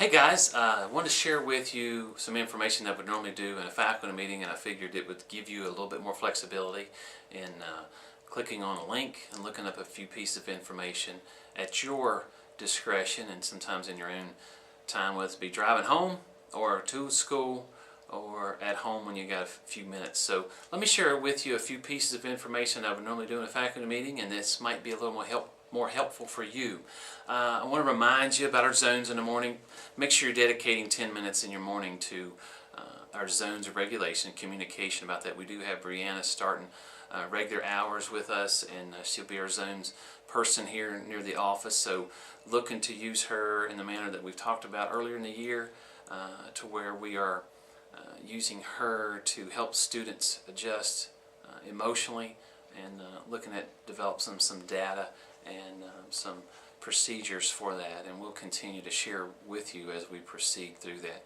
Hey guys, I wanted to share with you some information that I would normally do in a faculty meeting, and I figured it would give you a little bit more flexibility in clicking on a link and looking up a few pieces of information at your discretion and sometimes in your own time, whether it be driving home or to school or at home when you got a few minutes. So let me share with you a few pieces of information I would normally do in a faculty meeting, and this might be a little more helpful for you. I want to remind you about our zones in the morning. Make sure you're dedicating 10 minutes in your morning to our zones of regulation and communication about that. We do have Brianna starting regular hours with us, and she'll be our zones person here near the office. So looking to use her in the manner that we've talked about earlier in the year, to where we are using her to help students adjust emotionally, and looking at develop some data and some procedures for that, and we'll continue to share with you as we proceed through that.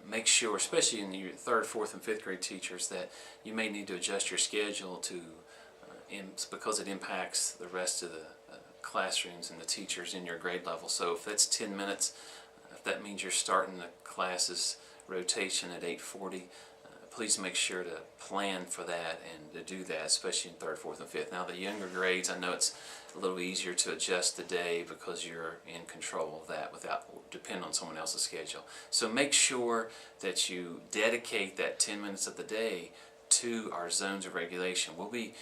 Make sure, especially in your 3rd, 4th, and 5th grade teachers, that you may need to adjust your schedule to because it impacts the rest of the classrooms and the teachers in your grade level. So if that's 10 minutes, if that means you're starting the classes rotation at 8:40, please make sure to plan for that and to do that, especially in 3rd, 4th, and 5th. Now the younger grades, I know it's a little easier to adjust the day because you're in control of that without depend on someone else's schedule. So make sure that you dedicate that 10 minutes of the day to our zones of regulation. We'll be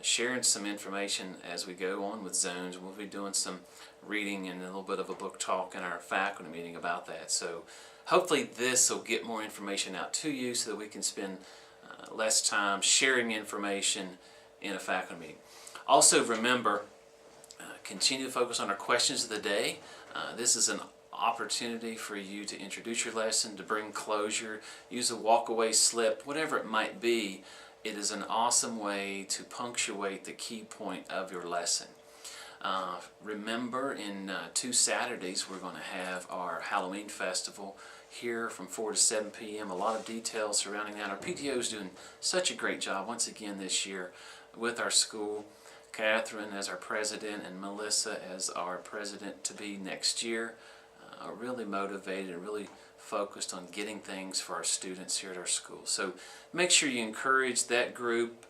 sharing some information as we go on with zones. We'll be doing some reading and a little bit of a book talk in our faculty meeting about that. So hopefully this will get more information out to you so that we can spend less time sharing information in a faculty meeting. Also remember, continue to focus on our questions of the day. This is an opportunity for you to introduce your lesson, to bring closure, use a walk-away slip, whatever it might be. It is an awesome way to punctuate the key point of your lesson. Remember, in 2 Saturdays we're going to have our Halloween festival here from 4 to 7 p.m. A lot of details surrounding that. Our PTO is doing such a great job once again this year with our school. Catherine as our president and Melissa as our president-to-be next year are really motivated and really focused on getting things for our students here at our school. So make sure you encourage that group,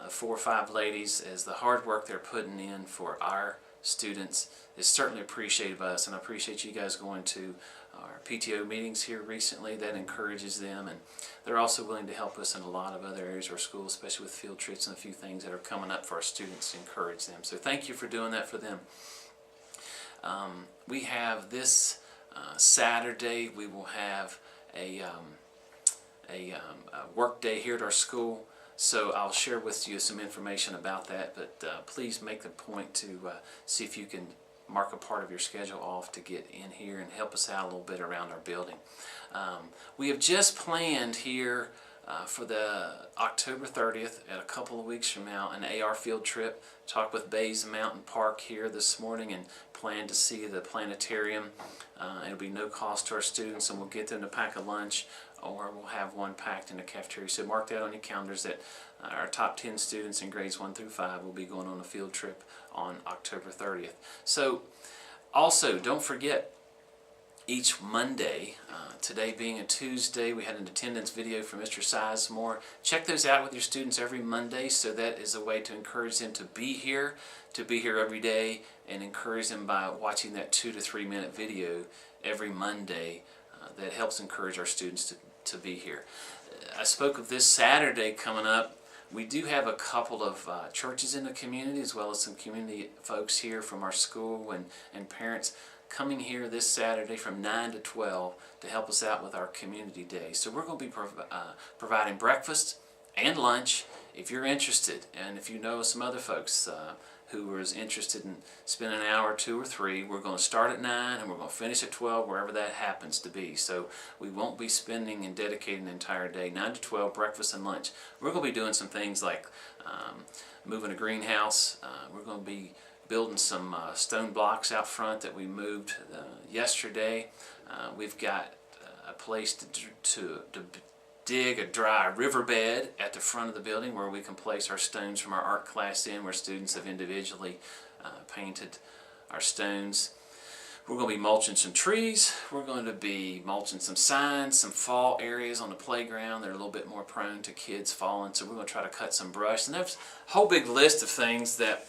4 or 5 ladies, as the hard work they're putting in for our students is certainly appreciated by us, and I appreciate you guys going to our PTO meetings here recently. That encourages them, and they're also willing to help us in a lot of other areas of our school, especially with field trips and a few things that are coming up for our students to encourage them. So thank you for doing that for them. We have this Saturday, we will have a work day here at our school. So I'll share with you some information about that, but please make the point to see if you can mark a part of your schedule off to get in here and help us out a little bit around our building. We have just planned here for the October 30th, at a couple of weeks from now, an AR field trip. Talked with Bays Mountain Park here this morning and plan to see the planetarium. It'll be no cost to our students, and we'll get them to pack a lunch, or we'll have one packed in the cafeteria. So mark that on your calendars that our top 10 students in grades 1 through 5 will be going on a field trip on October 30th. So also, don't forget, each Monday, today being a Tuesday, we had an attendance video from Mr. Sizemore. Check those out with your students every Monday, so that is a way to encourage them to be here every day, and encourage them by watching that 2 to 3 minute video every Monday. That helps encourage our students to be here. I spoke of this Saturday coming up. We do have a couple of churches in the community, as well as some community folks here from our school and parents coming here this Saturday from 9 to 12 to help us out with our community day. So we're going to be providing breakfast and lunch if you're interested, and if you know some other folks who is interested in spending an hour, 2 or 3. We're going to start at 9 and we're going to finish at 12, wherever that happens to be. So we won't be spending and dedicating the entire day. 9 to 12, breakfast and lunch. We're going to be doing some things like moving a greenhouse. We're going to be building some stone blocks out front that we moved yesterday. We've got a place to dig a dry riverbed at the front of the building where we can place our stones from our art class in, where students have individually painted our stones. We're going to be mulching some trees. We're going to be mulching some signs, some fall areas on the playground. They're a little bit more prone to kids falling, so we're going to try to cut some brush. And there's a whole big list of things that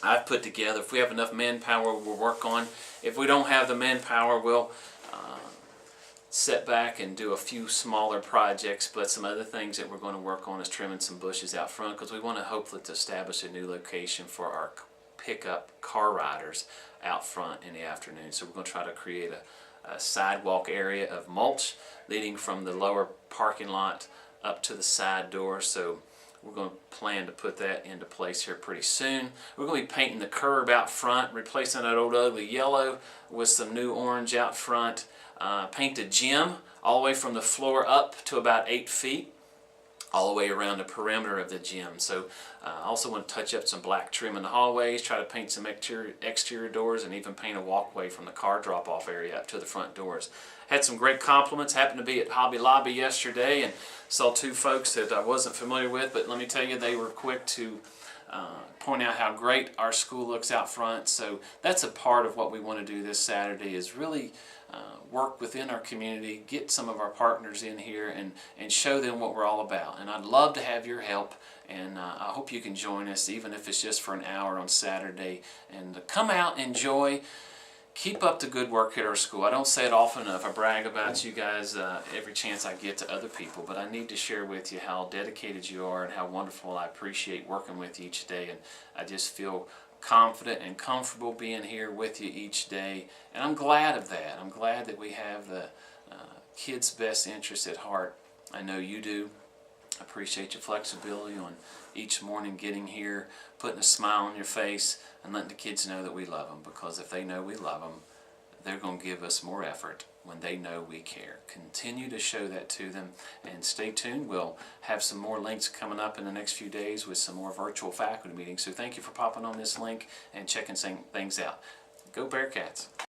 I've put together. If we have enough manpower, we'll work on. If we don't have the manpower, we'll sit back and do a few smaller projects. But some other things that we're going to work on is trimming some bushes out front, because we want to hopefully to establish a new location for our pickup car riders out front in the afternoon. So we're going to try to create a sidewalk area of mulch leading from the lower parking lot up to the side door. So we're going to plan to put that into place here pretty soon. We're going to be painting the curb out front, replacing that old ugly yellow with some new orange out front. Paint the gym all the way from the floor up to about 8 feet, all the way around the perimeter of the gym. So I also want to touch up some black trim in the hallways, try to paint some exterior doors, and even paint a walkway from the car drop-off area up to the front doors. Had some great compliments. Happened to be at Hobby Lobby yesterday and saw two folks that I wasn't familiar with, but let me tell you, they were quick to point out how great our school looks out front. So that's a part of what we want to do this Saturday, is really work within our community, get some of our partners in here and show them what we're all about. And I'd love to have your help, and I hope you can join us, even if it's just for an hour on Saturday. And come out, enjoy, keep up the good work at our school. I don't say it often enough. I brag about you guys every chance I get to other people, but I need to share with you how dedicated you are and how wonderful I appreciate working with you each day. And I just feel confident and comfortable being here with you each day, and I'm glad of that. I'm glad that we have the kids' best interests at heart. I know you do. I appreciate your flexibility on each morning getting here, putting a smile on your face, and letting the kids know that we love them, because if they know we love them, they're going to give us more effort when they know we care. Continue to show that to them, and stay tuned. We'll have some more links coming up in the next few days with some more virtual faculty meetings. So thank you for popping on this link and checking things out. Go Bearcats!